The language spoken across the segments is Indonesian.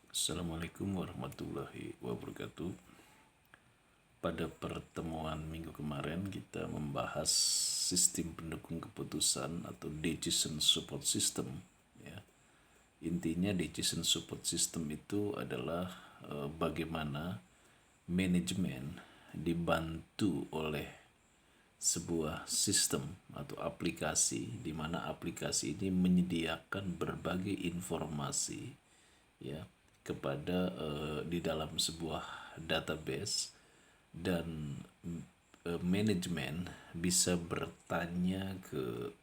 Assalamualaikum warahmatullahi wabarakatuh. Pada pertemuan minggu kemarin kita membahas sistem pendukung keputusan atau decision support system. Ya. Intinya decision support system itu adalah bagaimana manajemen dibantu oleh sebuah sistem atau aplikasi di mana aplikasi ini menyediakan berbagai informasi ya kepada di dalam sebuah database dan manajemen bisa bertanya ke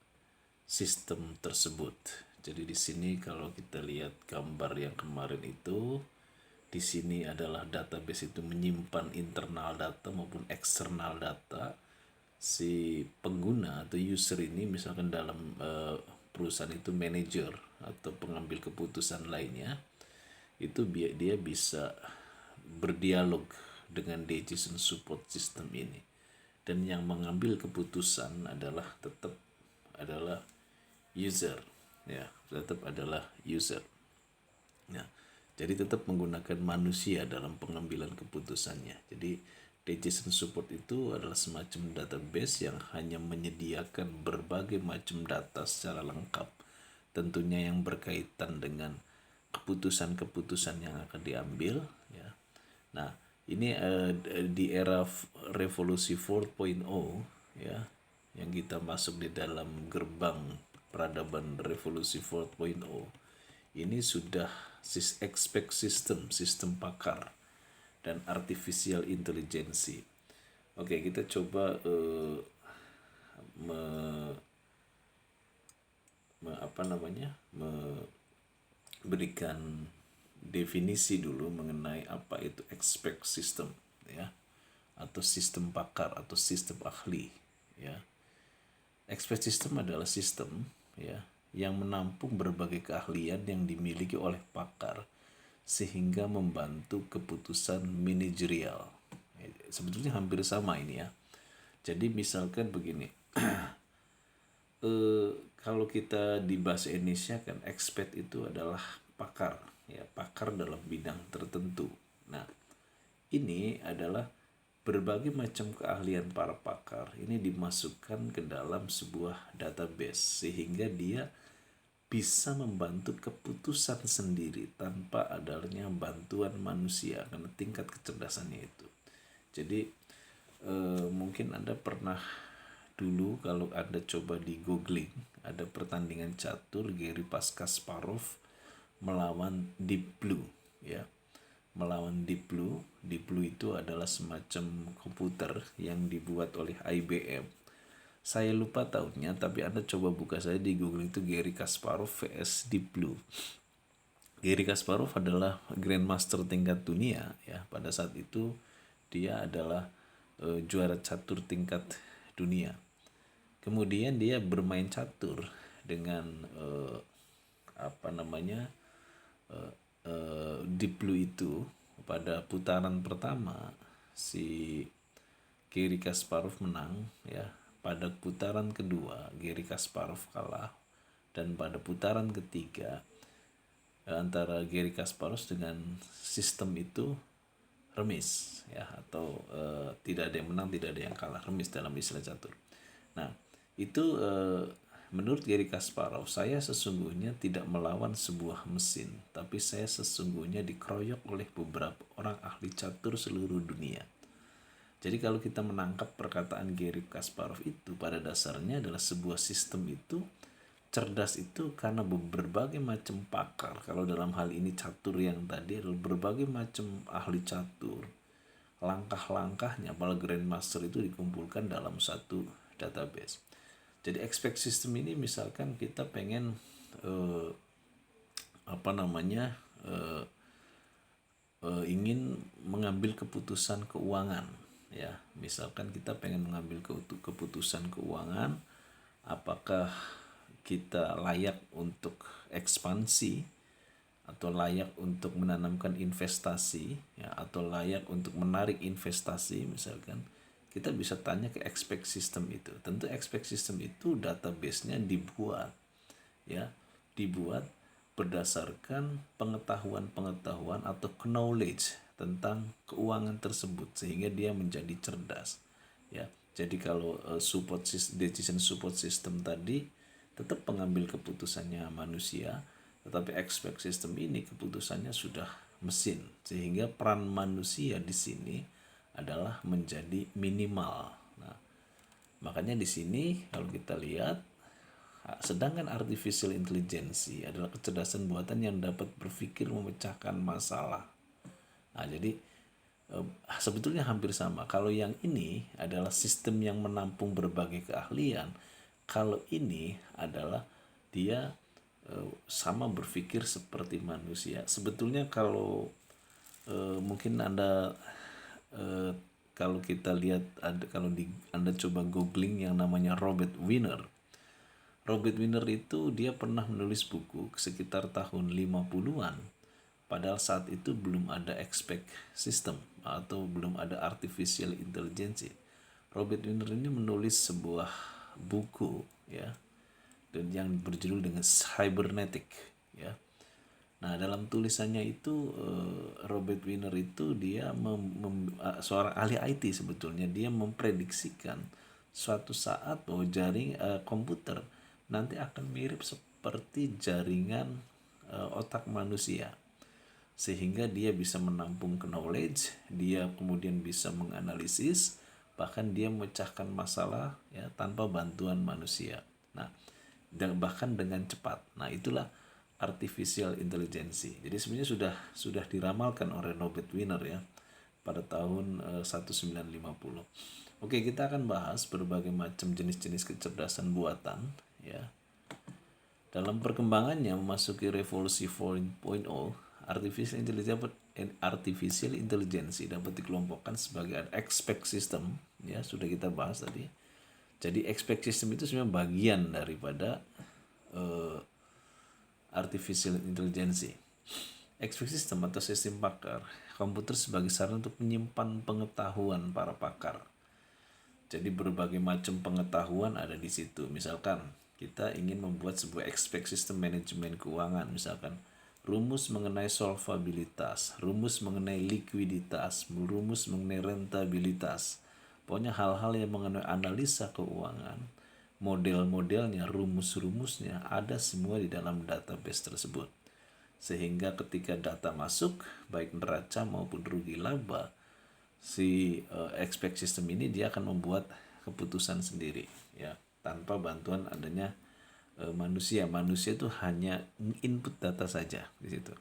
sistem tersebut. Jadi di sini kalau kita lihat gambar yang kemarin itu, di sini adalah database itu menyimpan internal data maupun eksternal data. Si pengguna atau user ini misalkan dalam perusahaan itu manajer atau pengambil keputusan lainnya, itu dia bisa berdialog dengan decision support system ini, dan yang mengambil keputusan adalah user, ya, tetap adalah user. Ya, jadi tetap menggunakan manusia dalam pengambilan keputusannya. Jadi decision support itu adalah semacam database yang hanya menyediakan berbagai macam data secara lengkap, tentunya yang berkaitan dengan keputusan-keputusan yang akan diambil. Ya. Nah, ini di era revolusi 4.0, ya, yang kita masuk di dalam gerbang peradaban revolusi 4.0, ini sudah expect sistem pakar dan artificial intelligence. Oke, kita coba memberikan definisi dulu mengenai apa itu expert system, ya, atau sistem pakar atau sistem ahli, ya. Expert system adalah sistem, ya, yang menampung berbagai keahlian yang dimiliki oleh pakar sehingga membantu keputusan manajerial. Sebetulnya hampir sama ini, ya. Jadi misalkan begini, kalau kita di bahasa Indonesia kan expert itu adalah pakar, ya, pakar dalam bidang tertentu. Nah, ini adalah berbagai macam keahlian para pakar ini dimasukkan ke dalam sebuah database sehingga dia bisa membantu keputusan sendiri tanpa adanya bantuan manusia karena tingkat kecerdasannya itu. Jadi mungkin Anda pernah dulu, kalau Anda coba di googling, ada pertandingan catur Garry Kasparov melawan Deep Blue, ya. Melawan Deep Blue. Deep Blue itu adalah semacam komputer yang dibuat oleh IBM. Saya lupa tahunnya, tapi Anda coba buka saja di Google itu Garry Kasparov vs Deep Blue. Garry Kasparov adalah grandmaster tingkat dunia, ya. Pada saat itu dia adalah juara catur tingkat dunia. Kemudian dia bermain catur dengan Deep Blue itu. Pada putaran pertama si Garry Kasparov menang, ya. Pada putaran kedua Garry Kasparov kalah, dan pada putaran ketiga antara Garry Kasparov dengan sistem itu remis, ya, atau tidak ada yang menang, tidak ada yang kalah, remis dalam istilah catur. Nah, itu menurut Garry Kasparov, saya sesungguhnya tidak melawan sebuah mesin, tapi saya sesungguhnya dikeroyok oleh beberapa orang ahli catur seluruh dunia. Jadi kalau kita menangkap perkataan Garry Kasparov itu, pada dasarnya adalah sebuah sistem itu cerdas itu karena berbagai macam pakar. Kalau dalam hal ini catur yang tadi adalah berbagai macam ahli catur. Langkah-langkahnya para grandmaster itu dikumpulkan dalam satu database. Jadi expect system ini misalkan kita pengen ingin mengambil keputusan keuangan, ya. Misalkan kita pengen mengambil keputusan keuangan, apakah kita layak untuk ekspansi atau layak untuk menanamkan investasi, ya, atau layak untuk menarik investasi misalkan, kita bisa tanya ke expect system itu. Tentu expect system itu database-nya dibuat, ya, dibuat berdasarkan pengetahuan-pengetahuan atau knowledge tentang keuangan tersebut sehingga dia menjadi cerdas, ya. Jadi kalau decision support system tadi tetap pengambil keputusannya manusia, tetapi expect system ini keputusannya sudah mesin, sehingga peran manusia di sini adalah menjadi minimal. Nah, makanya di sini kalau kita lihat, sedangkan artificial intelligence adalah kecerdasan buatan yang dapat berpikir memecahkan masalah. Nah, jadi sebetulnya hampir sama. Kalau yang ini adalah sistem yang menampung berbagai keahlian, kalau ini adalah dia sama berpikir seperti manusia. Sebetulnya kalau mungkin Anda kalau kita lihat kalau Anda coba googling yang namanya Robert Wiener. Robert Wiener itu dia pernah menulis buku sekitar tahun 50-an. Padahal saat itu belum ada expect system atau belum ada artificial intelligence. Robert Wiener ini menulis sebuah buku, ya, dan yang berjudul dengan Cybernetic, ya. Nah, dalam tulisannya itu Robert Wiener itu dia seorang ahli IT sebetulnya, dia memprediksikan suatu saat bahwa komputer nanti akan mirip seperti jaringan otak manusia, sehingga dia bisa menampung knowledge, dia kemudian bisa menganalisis, bahkan dia memecahkan masalah, ya, tanpa bantuan manusia. Nah, dan bahkan dengan cepat. Nah, itulah artificial intelligence. Jadi sebenarnya sudah diramalkan oleh Robert Wiener, ya, pada tahun 1950. Oke, kita akan bahas berbagai macam jenis-jenis kecerdasan buatan, ya. Dalam perkembangannya memasuki revolusi 4.0, artificial intelligence dapat dikelompokkan sebagai expect system, ya, sudah kita bahas tadi. Jadi expect system itu sebenarnya bagian daripada artificial intelligence. Expect system atau sistem pakar komputer sebagai sarana untuk menyimpan pengetahuan para pakar. Jadi berbagai macam pengetahuan ada di situ. Misalkan kita ingin membuat sebuah expect system manajemen keuangan, misalkan rumus mengenai solvabilitas, rumus mengenai likuiditas, rumus mengenai rentabilitas. Pokoknya hal-hal yang mengenai analisa keuangan, model-modelnya, rumus-rumusnya ada semua di dalam database tersebut. Sehingga ketika data masuk, baik neraca maupun rugi laba, si expect system ini dia akan membuat keputusan sendiri, ya, tanpa bantuan adanya manusia. Manusia itu hanya input data saja di situ.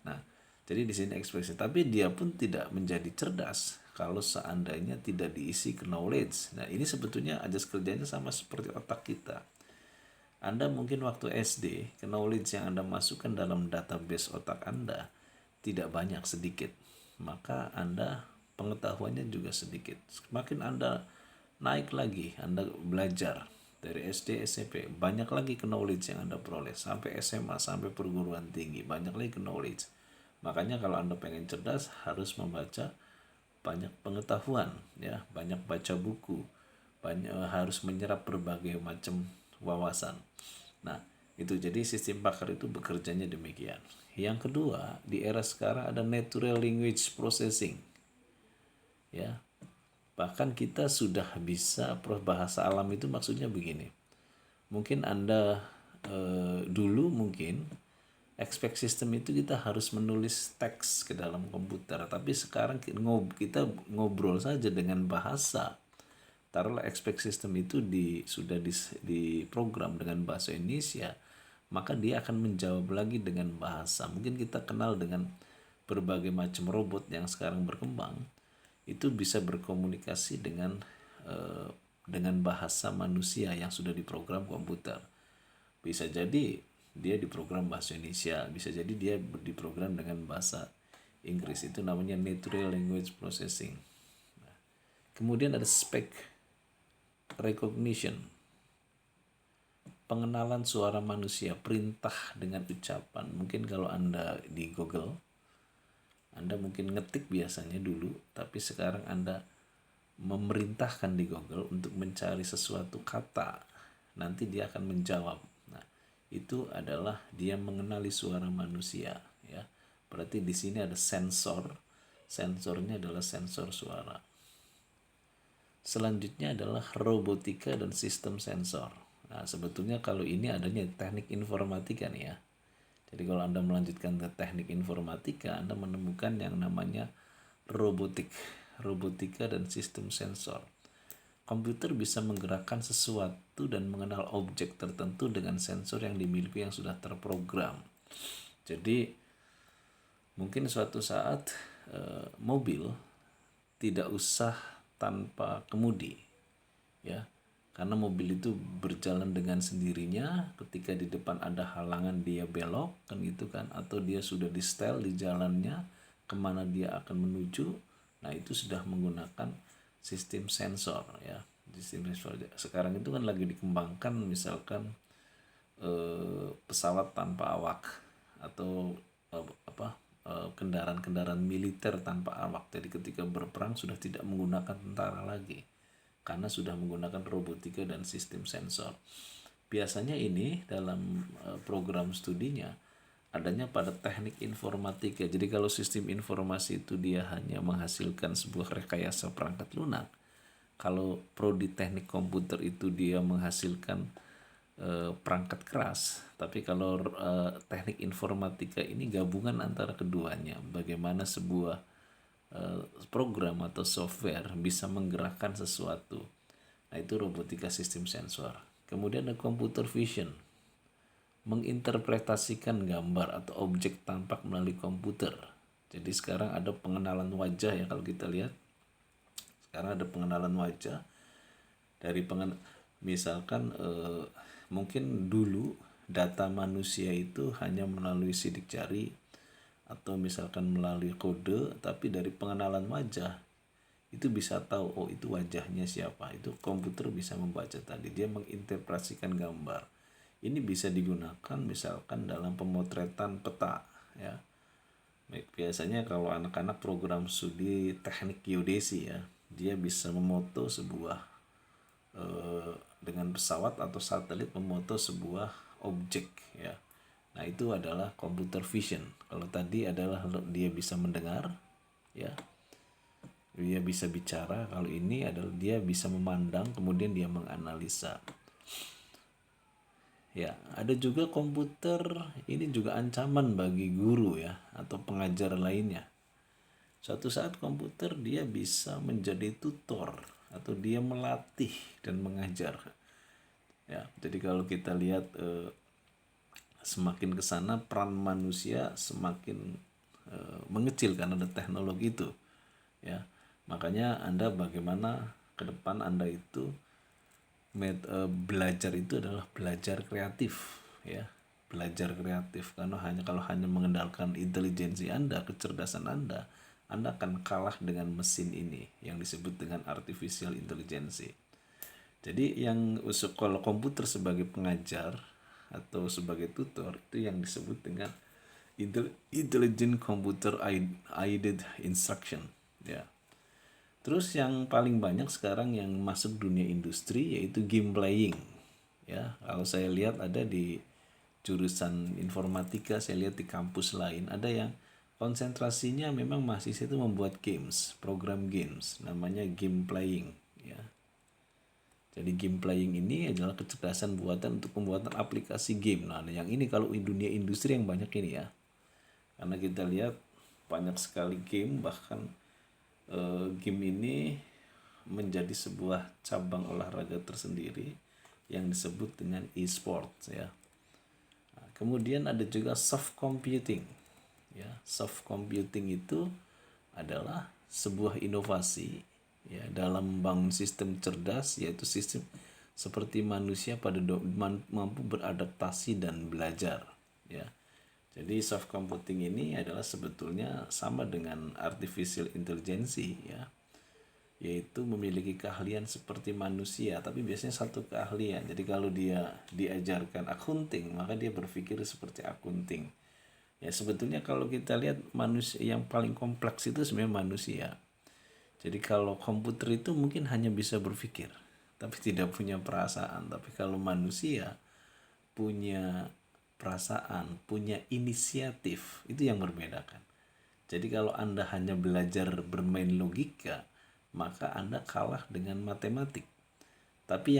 Nah, jadi di sini ekspresi, tapi dia pun tidak menjadi cerdas kalau seandainya tidak diisi knowledge. Nah, ini sebetulnya ajas kerjanya sama seperti otak kita. Anda mungkin waktu SD, knowledge yang Anda masukkan dalam database otak Anda tidak banyak, sedikit. Maka Anda pengetahuannya juga sedikit. Semakin Anda naik lagi, Anda belajar dari SD, SMP, banyak lagi knowledge yang Anda peroleh. Sampai SMA, sampai perguruan tinggi, banyak lagi knowledge. Makanya kalau Anda pengen cerdas, harus membaca banyak pengetahuan, ya, banyak baca buku, harus menyerap berbagai macam wawasan. Nah, itu jadi sistem pakar itu bekerjanya demikian. Yang kedua, di era sekarang ada natural language processing, ya. Bahkan kita sudah bisa bahasa alam itu maksudnya begini. Mungkin Anda dulu mungkin expect system itu kita harus menulis teks ke dalam komputer. Tapi sekarang kita ngobrol saja dengan bahasa. Taruhlah expect system itu sudah diprogram dengan bahasa Indonesia, maka dia akan menjawab lagi dengan bahasa. Mungkin kita kenal dengan berbagai macam robot yang sekarang berkembang, itu bisa berkomunikasi dengan bahasa manusia yang sudah diprogram komputer. Bisa jadi dia diprogram bahasa Indonesia, bisa jadi dia diprogram dengan bahasa Inggris. Itu namanya natural language processing. Nah, kemudian ada speech recognition, pengenalan suara manusia, perintah dengan ucapan. Mungkin kalau Anda di Google, Anda mungkin ngetik biasanya dulu, tapi sekarang Anda memerintahkan di Google untuk mencari sesuatu kata, nanti dia akan menjawab. Nah, itu adalah dia mengenali suara manusia, ya. Berarti di sini ada sensor. Sensornya adalah sensor suara. Selanjutnya adalah robotika dan sistem sensor. Nah, sebetulnya kalau ini adanya teknik informatika nih ya. Jadi kalau Anda melanjutkan ke teknik informatika, Anda menemukan yang namanya robotika dan sistem sensor. Komputer bisa menggerakkan sesuatu dan mengenal objek tertentu dengan sensor yang dimiliki yang sudah terprogram. Jadi mungkin suatu saat mobil tidak usah tanpa kemudi, ya, karena mobil itu berjalan dengan sendirinya. Ketika di depan ada halangan dia belok kan gitu kan, atau dia sudah di setel di jalannya kemana dia akan menuju. Nah itu sudah menggunakan sistem sensor, ya. Sistem sensor sekarang itu kan lagi dikembangkan, misalkan pesawat tanpa awak atau kendaraan-kendaraan militer tanpa awak. Jadi ketika berperang sudah tidak menggunakan tentara lagi karena sudah menggunakan robotika dan sistem sensor. Biasanya ini dalam program studinya adanya pada teknik informatika. Jadi kalau sistem informasi itu dia hanya menghasilkan sebuah rekayasa perangkat lunak, kalau prodi teknik komputer itu dia menghasilkan perangkat keras. Tapi kalau teknik informatika ini gabungan antara keduanya. Bagaimana sebuah program atau software bisa menggerakkan sesuatu. Nah itu robotika sistem sensor. Kemudian ada computer vision, menginterpretasikan gambar atau objek tampak melalui komputer. Jadi sekarang ada pengenalan wajah ya, kalau kita lihat. Sekarang ada pengenalan wajah dari misalkan mungkin dulu data manusia itu hanya melalui sidik jari atau misalkan melalui kode, tapi dari pengenalan wajah itu bisa tahu, oh itu wajahnya siapa. Itu komputer bisa membaca tadi, dia menginterpretasikan gambar. Ini bisa digunakan misalkan dalam pemotretan peta, ya. Baik, biasanya kalau anak-anak program studi teknik geodesi ya, dia bisa memoto sebuah dengan pesawat atau satelit, memoto sebuah objek, ya. Nah itu adalah computer vision. Kalau tadi adalah dia bisa mendengar, ya, dia bisa bicara. Kalau ini adalah dia bisa memandang, kemudian dia menganalisa. Ya, ada juga komputer ini juga ancaman bagi guru ya atau pengajar lainnya. Suatu saat komputer dia bisa menjadi tutor atau dia melatih dan mengajar. Ya, jadi kalau kita lihat semakin ke sana peran manusia semakin mengecil karena ada teknologi itu. Ya, makanya Anda bagaimana ke depan Anda itu belajar itu adalah belajar kreatif, ya, belajar kreatif. Karena kalau hanya mengandalkan intelijensi Anda, kecerdasan Anda akan kalah dengan mesin ini yang disebut dengan artificial intelligence. Jadi yang kalau komputer sebagai pengajar atau sebagai tutor itu yang disebut dengan intelligent computer aided instruction, ya. Terus yang paling banyak sekarang yang masuk dunia industri yaitu game playing. Ya, kalau saya lihat ada di jurusan informatika, saya lihat di kampus lain ada yang konsentrasinya memang mahasiswa itu membuat games, program games, namanya game playing, ya. Jadi game playing ini adalah kecerdasan buatan untuk pembuatan aplikasi game. Nah, yang ini kalau di dunia industri yang banyak ini ya. Karena kita lihat banyak sekali game, bahkan game ini menjadi sebuah cabang olahraga tersendiri yang disebut dengan e-sports, ya. Nah, kemudian ada juga soft computing, ya. Soft computing itu adalah sebuah inovasi, ya, dalam membangun sistem cerdas, yaitu sistem seperti manusia pada mampu beradaptasi dan belajar, ya. Jadi soft computing ini adalah sebetulnya sama dengan artificial intelligence, ya, yaitu memiliki keahlian seperti manusia, tapi biasanya satu keahlian. Jadi kalau dia diajarkan accounting, maka dia berpikir seperti accounting. Ya sebetulnya kalau kita lihat manusia yang paling kompleks itu sebenarnya manusia. Jadi kalau komputer itu mungkin hanya bisa berpikir, tapi tidak punya perasaan. Tapi kalau manusia punya perasaan, punya inisiatif. Itu yang membedakan. Jadi kalau Anda hanya belajar bermain logika, maka Anda kalah dengan matematik. Tapi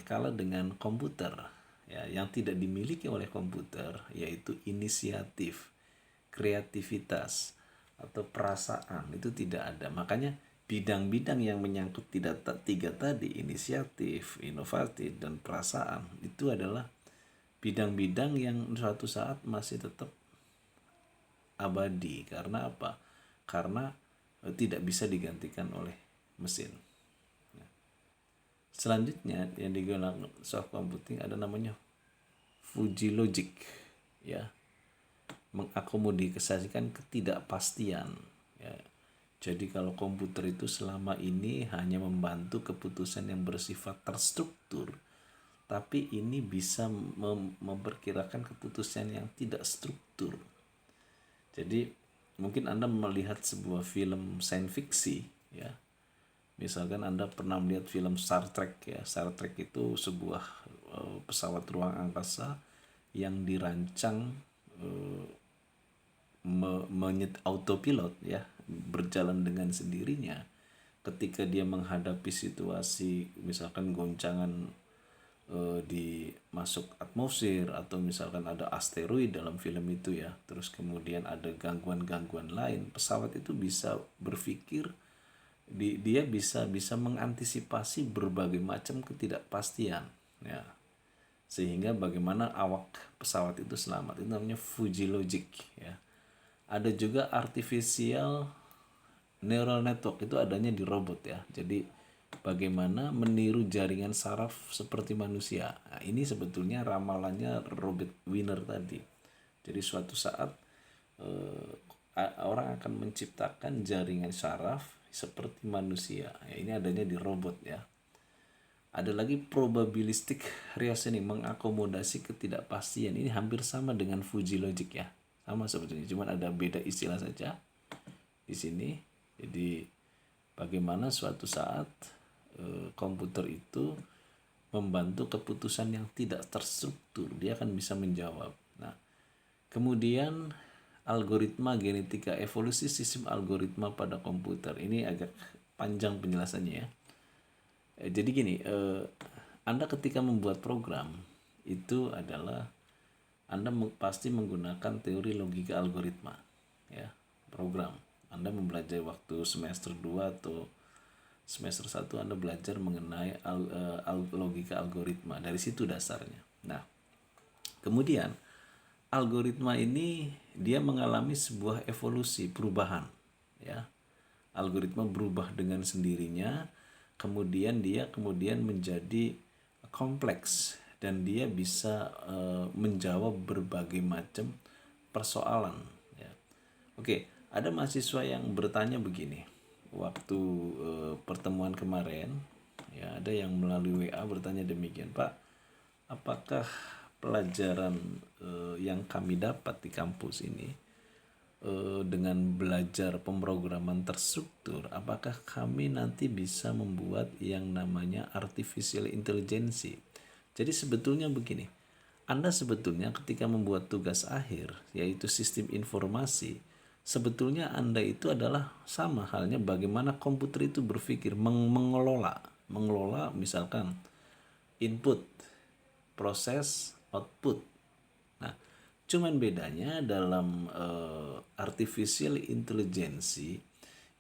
kalah dengan komputer. Ya, yang tidak dimiliki oleh komputer yaitu inisiatif, kreativitas atau perasaan itu tidak ada. Makanya bidang-bidang yang menyangkut tiga tadi, inisiatif, inovatif, dan perasaan, itu adalah bidang-bidang yang suatu saat masih tetap abadi. Karena apa? Karena tidak bisa digantikan oleh mesin. Selanjutnya yang digunakan soft computing ada namanya Fuji Logic, ya, mengakomodasikan ketidakpastian, ya. Jadi kalau komputer itu selama ini hanya membantu keputusan yang bersifat terstruktur, tapi ini bisa memperkirakan keputusan yang tidak struktur. Jadi mungkin Anda melihat sebuah film science fiction, ya. Misalkan Anda pernah melihat film Star Trek, ya. Star Trek itu sebuah pesawat ruang angkasa yang dirancang autopilot, ya, berjalan dengan sendirinya. Ketika dia menghadapi situasi misalkan goncangan di masuk atmosfer, atau misalkan ada asteroid dalam film itu, ya, terus kemudian ada gangguan-gangguan lain, pesawat itu bisa berpikir, dia bisa mengantisipasi berbagai macam ketidakpastian, ya, sehingga bagaimana awak pesawat itu selamat. Itu namanya Fuji Logic, ya. Ada juga artificial neural network, itu adanya di robot, ya. Jadi bagaimana meniru jaringan saraf seperti manusia. Nah, ini sebetulnya ramalannya Robert Wiener tadi. Jadi suatu saat orang akan menciptakan jaringan saraf seperti manusia. Ya, ini adanya di robot, ya. Ada lagi probabilistic reasoning, mengakomodasi ketidakpastian. Ini hampir sama dengan Fuji Logic, ya. Sama sebetulnya, cuman ada beda istilah saja di sini. Jadi bagaimana suatu saat komputer itu membantu keputusan yang tidak terstruktur, dia akan bisa menjawab. Nah, kemudian algoritma genetika, evolusi sistem algoritma pada komputer. Ini agak panjang penjelasannya, ya. Jadi gini, Anda ketika membuat program itu adalah Anda pasti menggunakan teori logika algoritma, ya, program. Anda mempelajari waktu semester 2 atau semester 1 Anda belajar mengenai logika algoritma. Dari situ dasarnya. Nah, kemudian algoritma ini dia mengalami sebuah evolusi, perubahan, ya. Algoritma berubah dengan sendirinya, kemudian dia menjadi kompleks dan dia bisa menjawab berbagai macam persoalan, ya. Oke, ada mahasiswa yang bertanya begini waktu pertemuan kemarin, ya, ada yang melalui WA bertanya demikian, Pak, apakah pelajaran yang kami dapat di kampus ini dengan belajar pemrograman terstruktur, apakah kami nanti bisa membuat yang namanya artificial intelligence? Jadi sebetulnya begini, Anda sebetulnya ketika membuat tugas akhir, yaitu sistem informasi, sebetulnya Anda itu adalah sama halnya bagaimana komputer itu berpikir, mengelola misalkan input, proses, output. Nah, cuman bedanya dalam artificial intelligence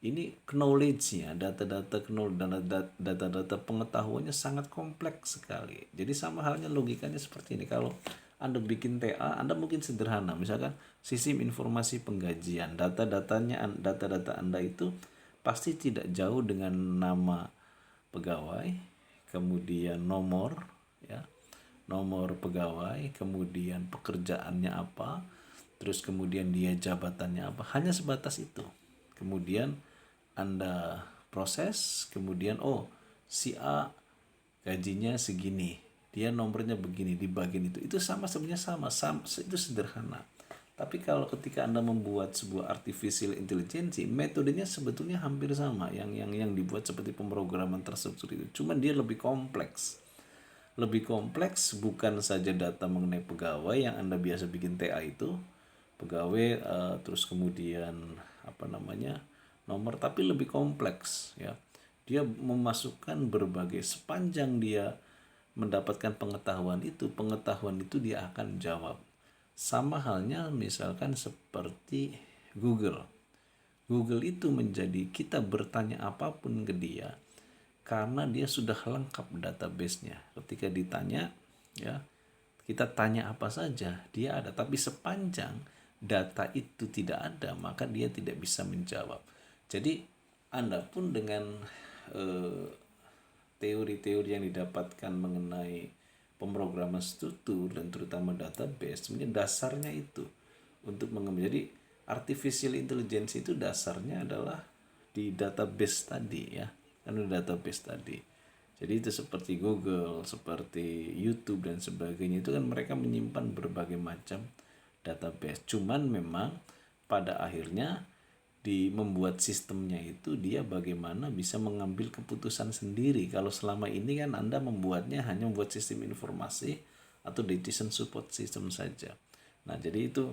ini knowledge-nya, data-data pengetahuannya sangat kompleks sekali. Jadi sama halnya logikanya seperti ini. Kalau Anda bikin TA, Anda mungkin sederhana. Misalkan sistem informasi penggajian, data-data Anda itu pasti tidak jauh dengan nama pegawai, kemudian nomor, ya, nomor pegawai, kemudian pekerjaannya apa, terus kemudian dia jabatannya apa, hanya sebatas itu. Kemudian Anda proses, kemudian si A gajinya segini, dia nomornya begini di bagian itu sebenarnya sama, itu sederhana. Tapi kalau ketika Anda membuat sebuah artificial intelligence, metodenya sebetulnya hampir sama yang dibuat seperti pemrograman terstruktur itu, cuman dia lebih kompleks. Lebih kompleks bukan saja data mengenai pegawai yang Anda biasa bikin TA itu, pegawai terus kemudian apa namanya nomor, tapi lebih kompleks ya. Dia memasukkan berbagai, sepanjang dia mendapatkan pengetahuan itu dia akan jawab. Sama halnya misalkan seperti Google. Google itu menjadi kita bertanya apapun ke dia karena dia sudah lengkap database-nya. Ketika ditanya, ya, kita tanya apa saja, dia ada. Tapi sepanjang data itu tidak ada, maka dia tidak bisa menjawab. Jadi Anda pun dengan eh, teori-teori yang didapatkan mengenai pemrograman struktur dan terutama database, sebenarnya dasarnya itu untuk mengambil. Jadi artificial intelligence itu dasarnya adalah di database tadi ya, karena database tadi. Jadi itu seperti Google, seperti YouTube dan sebagainya, itu kan mereka menyimpan berbagai macam database. Cuman memang pada akhirnya di membuat sistemnya itu dia bagaimana bisa mengambil keputusan sendiri. Kalau selama ini kan Anda membuatnya hanya membuat sistem informasi atau decision support system saja. Nah, jadi itu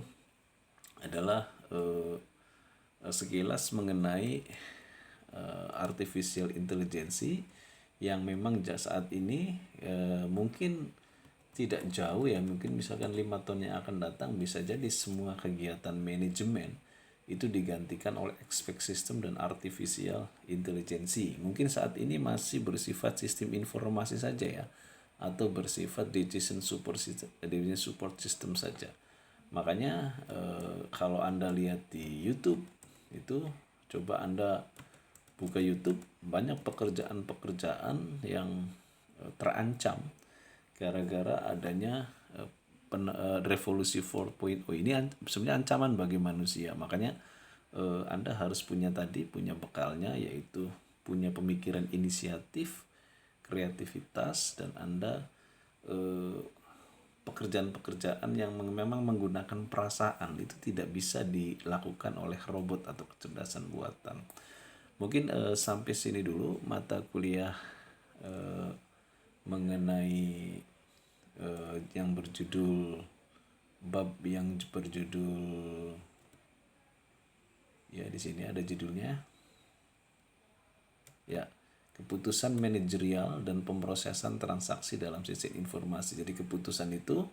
adalah sekilas mengenai artificial intelligence yang memang saat ini mungkin tidak jauh ya, mungkin misalkan 5 tahun yang akan datang bisa jadi semua kegiatan manajemen itu digantikan oleh expect system dan artificial intelligence. Mungkin saat ini masih bersifat sistem informasi saja ya, atau bersifat decision support system saja. Makanya kalau Anda lihat di YouTube itu, coba Anda buka YouTube, banyak pekerjaan-pekerjaan yang terancam gara-gara adanya revolusi 4.0 ini sebenarnya ancaman bagi manusia. Makanya Anda harus punya bekalnya, yaitu punya pemikiran inisiatif, kreativitas, dan Anda pekerjaan-pekerjaan yang memang menggunakan perasaan itu tidak bisa dilakukan oleh robot atau kecerdasan buatan. Mungkin sampai sini dulu mata kuliah mengenai yang berjudul ya, di sini ada judulnya ya, keputusan manajerial dan pemrosesan transaksi dalam sistem informasi. Jadi keputusan itu,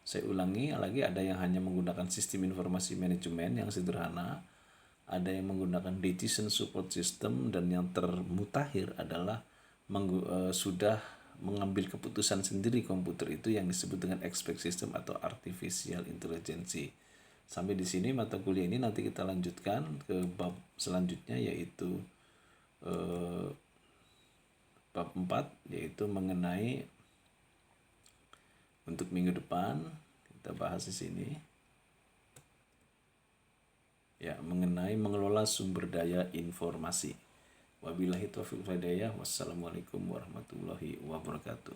saya ulangi lagi, ada yang hanya menggunakan sistem informasi manajemen yang sederhana, ada yang menggunakan decision support system, dan yang termutakhir adalah sudah mengambil keputusan sendiri komputer itu yang disebut dengan expect system atau artificial intelligence. Sampai di sini mata kuliah ini, nanti kita lanjutkan ke bab selanjutnya, yaitu bab 4, yaitu mengenai untuk minggu depan kita bahas di sini ya, mengenai mengelola sumber daya informasi. Wabillahi taufiq wal hidayah. Wassalamualaikum warahmatullahi wabarakatuh.